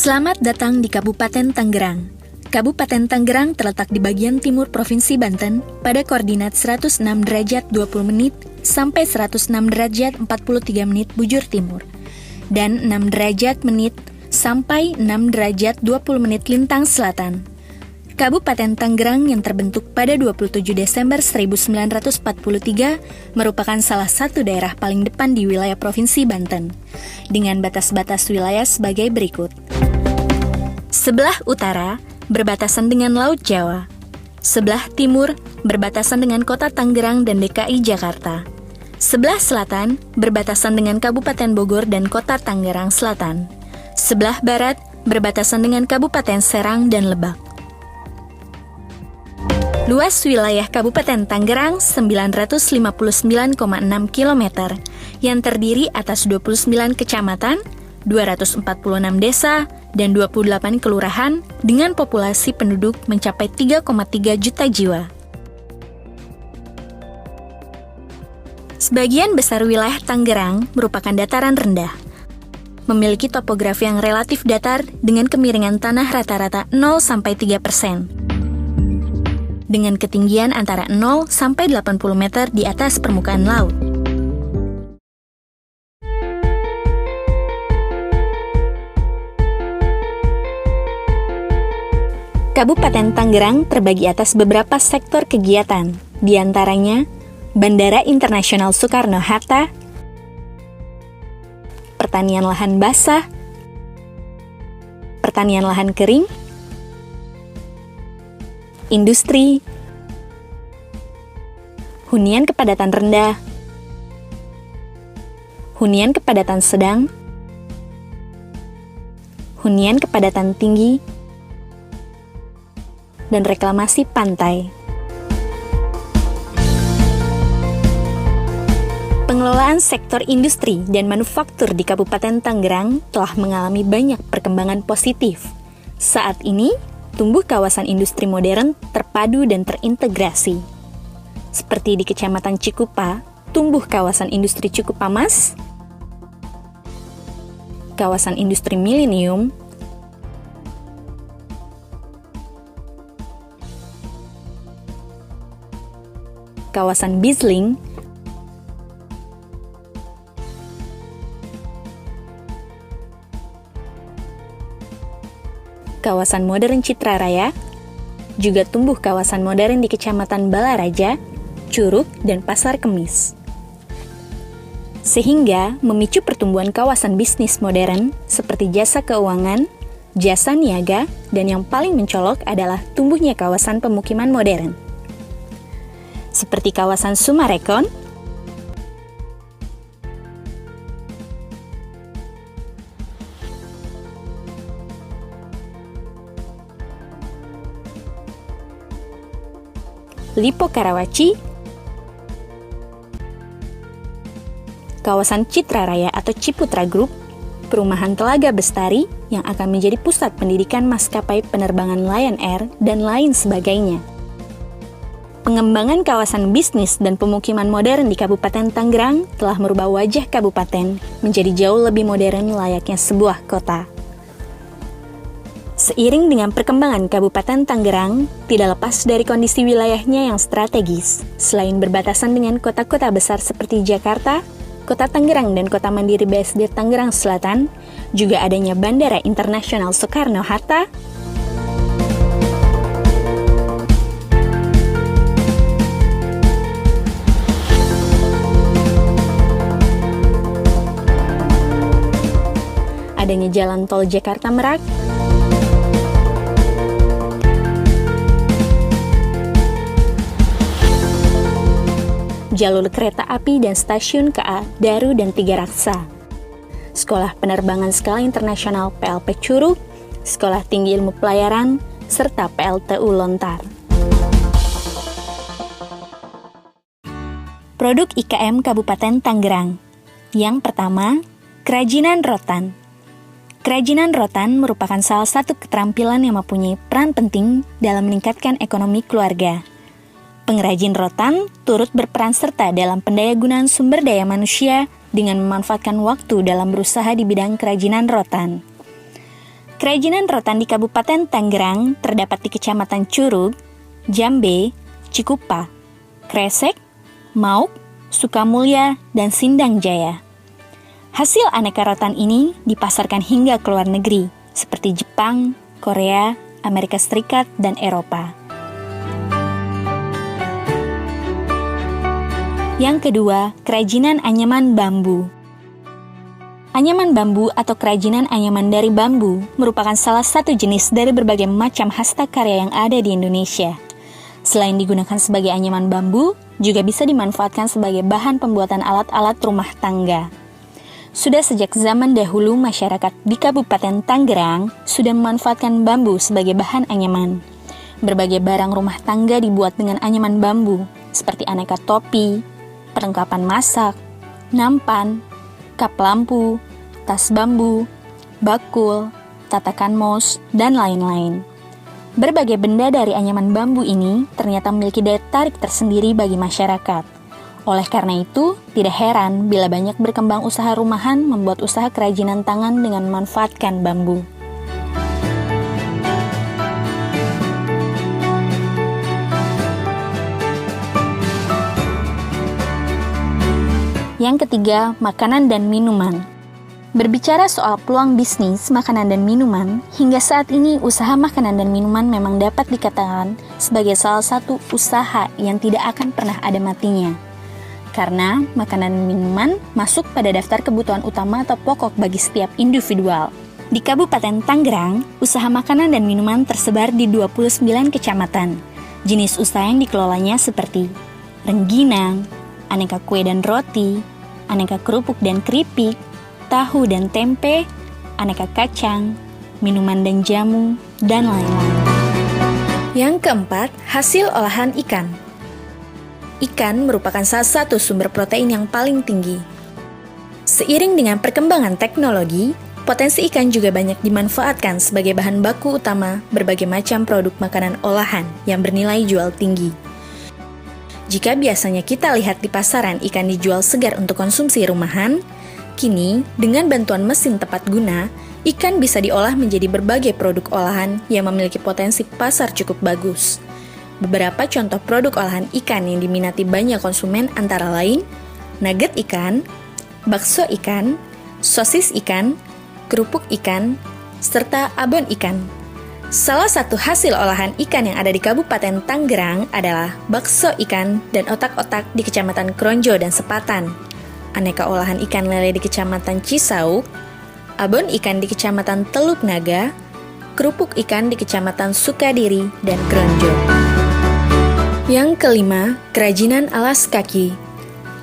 Selamat datang di Kabupaten Tangerang. Kabupaten Tangerang terletak di bagian timur Provinsi Banten pada koordinat 106 derajat 20 menit sampai 106 derajat 43 menit bujur timur dan 6 derajat menit sampai 6 derajat 20 menit lintang selatan. Kabupaten Tangerang yang terbentuk pada 27 Desember 1943 merupakan salah satu daerah paling depan di wilayah Provinsi Banten, dengan batas-batas wilayah sebagai berikut. Sebelah utara berbatasan dengan Laut Jawa, sebelah timur berbatasan dengan Kota Tangerang dan DKI Jakarta, sebelah selatan berbatasan dengan Kabupaten Bogor dan Kota Tangerang Selatan, sebelah barat berbatasan dengan Kabupaten Serang dan Lebak. Luas wilayah Kabupaten Tangerang 959,6 km yang terdiri atas 29 kecamatan, 246 desa, dan 28 kelurahan dengan populasi penduduk mencapai 3,3 juta jiwa. Sebagian besar wilayah Tangerang merupakan dataran rendah, memiliki topografi yang relatif datar dengan kemiringan tanah rata-rata 0-3%. Dengan ketinggian antara 0 sampai 80 meter di atas permukaan laut. Kabupaten Tangerang terbagi atas beberapa sektor kegiatan, di antaranya Bandara Internasional Soekarno-Hatta, pertanian lahan basah, pertanian lahan kering, industri, hunian kepadatan rendah, hunian kepadatan sedang, hunian kepadatan tinggi, dan reklamasi pantai. Pengelolaan sektor industri dan manufaktur di Kabupaten Tangerang telah mengalami banyak perkembangan positif. Saat ini, tumbuh kawasan industri modern terpadu dan terintegrasi. Seperti di Kecamatan Cikupa, tumbuh kawasan industri Cikupa Mas, kawasan industri Milenium, kawasan Bisling, kawasan modern Citra Raya, juga tumbuh kawasan modern di Kecamatan Balaraja, Curug, dan Pasar Kemis. Sehingga memicu pertumbuhan kawasan bisnis modern seperti jasa keuangan, jasa niaga, dan yang paling mencolok adalah tumbuhnya kawasan pemukiman modern. Seperti kawasan Sumarekon, Lipo Karawaci, kawasan Citra Raya atau Ciputra Group, perumahan Telaga Bestari yang akan menjadi pusat pendidikan maskapai penerbangan Lion Air, dan lain sebagainya. Pengembangan kawasan bisnis dan pemukiman modern di Kabupaten Tangerang telah merubah wajah kabupaten menjadi jauh lebih modern layaknya sebuah kota. Seiring dengan perkembangan Kabupaten Tangerang, tidak lepas dari kondisi wilayahnya yang strategis. Selain berbatasan dengan kota-kota besar seperti Jakarta, Kota Tangerang dan Kota Mandiri BSD Tangerang Selatan, juga adanya Bandara Internasional Soekarno-Hatta, adanya jalan tol Jakarta-Merak, jalur kereta api dan stasiun KA Daru dan Tiga Raksa, Sekolah Penerbangan Skala Internasional PLP Curug, Sekolah Tinggi Ilmu Pelayaran, serta PLTU Lontar. Produk IKM Kabupaten Tangerang. Yang pertama, kerajinan rotan. Kerajinan rotan merupakan salah satu keterampilan yang mempunyai peran penting dalam meningkatkan ekonomi keluarga. Pengrajin rotan turut berperan serta dalam pendayagunaan sumber daya manusia dengan memanfaatkan waktu dalam berusaha di bidang kerajinan rotan. Kerajinan rotan di Kabupaten Tangerang terdapat di Kecamatan Curug, Jambe, Cikupa, Kresek, Mauk, Sukamulya, dan Sindang Jaya. Hasil aneka rotan ini dipasarkan hingga ke luar negeri, seperti Jepang, Korea, Amerika Serikat, dan Eropa. Yang kedua, kerajinan anyaman bambu. Anyaman bambu atau kerajinan anyaman dari bambu merupakan salah satu jenis dari berbagai macam hasta karya yang ada di Indonesia. Selain digunakan sebagai anyaman bambu, juga bisa dimanfaatkan sebagai bahan pembuatan alat-alat rumah tangga. Sudah sejak zaman dahulu masyarakat di Kabupaten Tangerang sudah memanfaatkan bambu sebagai bahan anyaman. Berbagai barang rumah tangga dibuat dengan anyaman bambu, seperti aneka topi, perlengkapan masak, nampan, kap lampu, tas bambu, bakul, tatakan mos, dan lain-lain. Berbagai benda dari anyaman bambu ini ternyata memiliki daya tarik tersendiri bagi masyarakat. Oleh karena itu, tidak heran bila banyak berkembang usaha rumahan membuat usaha kerajinan tangan dengan memanfaatkan bambu. Yang ketiga, makanan dan minuman. Berbicara soal peluang bisnis makanan dan minuman, hingga saat ini usaha makanan dan minuman memang dapat dikatakan sebagai salah satu usaha yang tidak akan pernah ada matinya. Karena makanan dan minuman masuk pada daftar kebutuhan utama atau pokok bagi setiap individual. Di Kabupaten Tangerang, usaha makanan dan minuman tersebar di 29 kecamatan. Jenis usaha yang dikelolanya seperti rengginang, aneka kue dan roti, aneka kerupuk dan keripik, tahu dan tempe, aneka kacang, minuman dan jamu, dan lain-lain. Yang keempat, hasil olahan ikan. Ikan merupakan salah satu sumber protein yang paling tinggi. Seiring dengan perkembangan teknologi, potensi ikan juga banyak dimanfaatkan sebagai bahan baku utama berbagai macam produk makanan olahan yang bernilai jual tinggi. Jika biasanya kita lihat di pasaran ikan dijual segar untuk konsumsi rumahan, kini dengan bantuan mesin tepat guna, ikan bisa diolah menjadi berbagai produk olahan yang memiliki potensi pasar cukup bagus. Beberapa contoh produk olahan ikan yang diminati banyak konsumen antara lain nugget ikan, bakso ikan, sosis ikan, kerupuk ikan, serta abon ikan. Salah satu hasil olahan ikan yang ada di Kabupaten Tangerang adalah bakso ikan dan otak-otak di Kecamatan Kronjo dan Sepatan, aneka olahan ikan lele di Kecamatan Cisauk, abon ikan di Kecamatan Teluk Naga, kerupuk ikan di Kecamatan Sukadiri dan Kronjo. Yang kelima, kerajinan alas kaki.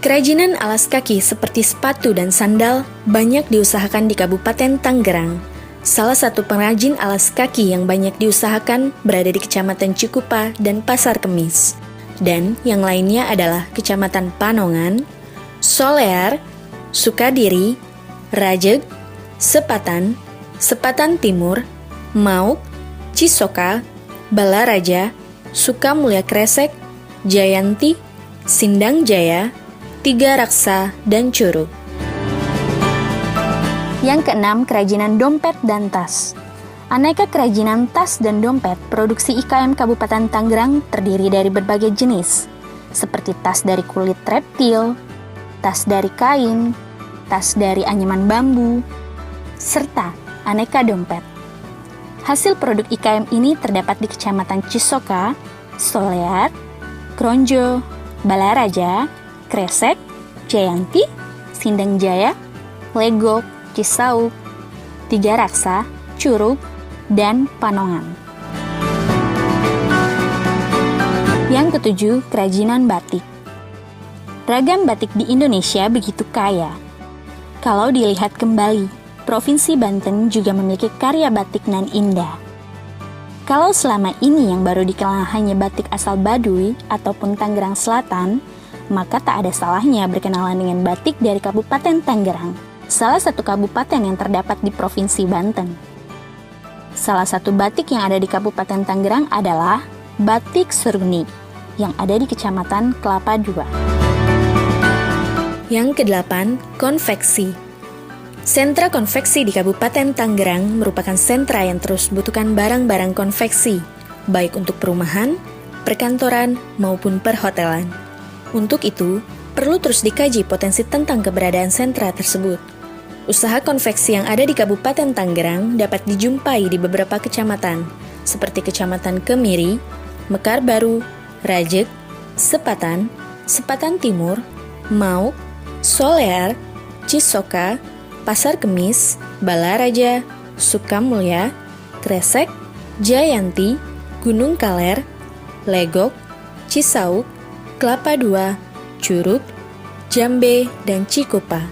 Kerajinan alas kaki seperti sepatu dan sandal banyak diusahakan di Kabupaten Tangerang. Salah satu pengrajin alas kaki yang banyak diusahakan berada di Kecamatan Cikupa dan Pasar Kemis. Dan yang lainnya adalah Kecamatan Panongan, Solear, Sukadiri, Rajeg, Sepatan, Sepatan Timur, Mauk, Cisoka, Balaraja, Sukamulya Kresek, Jayanti, Sindang Jaya, Tiga Raksa, dan Curug. Yang keenam, kerajinan dompet dan tas. Aneka kerajinan tas dan dompet produksi IKM Kabupaten Tangerang terdiri dari berbagai jenis, seperti tas dari kulit reptil, tas dari kain, tas dari anyaman bambu, serta aneka dompet. Hasil produk IKM ini terdapat di Kecamatan Cisoka, Solear, Kronjo, Balaraja, Kresek, Jayanti, Sindang Jaya, Legok, Cisauk, Tiga Raksa, Curug, dan Panongan. Yang ketujuh, kerajinan batik. Ragam batik di Indonesia begitu kaya. Kalau dilihat kembali, Provinsi Banten juga memiliki karya batik nan indah. Kalau selama ini yang baru dikenal hanya batik asal Baduy ataupun Tangerang Selatan, maka tak ada salahnya berkenalan dengan batik dari Kabupaten Tangerang, salah satu kabupaten yang terdapat di Provinsi Banten. Salah satu batik yang ada di Kabupaten Tangerang adalah batik Seruni yang ada di Kecamatan Kelapa II. Yang kedelapan, konveksi. Sentra konveksi di Kabupaten Tangerang merupakan sentra yang terus membutuhkan barang-barang konveksi, baik untuk perumahan, perkantoran, maupun perhotelan. Untuk itu, perlu terus dikaji potensi tentang keberadaan sentra tersebut. Usaha konveksi yang ada di Kabupaten Tangerang dapat dijumpai di beberapa kecamatan, seperti Kecamatan Kemiri, Mekar Baru, Rajek, Sepatan, Sepatan Timur, Mauk, Solear, Cisoka, Pasar Kemis, Balaraja, Sukamulya, Kresek, Jayanti, Gunung Kaler, Legok, Cisauk, Kelapa II, Curug, Jambe, dan Cikupa.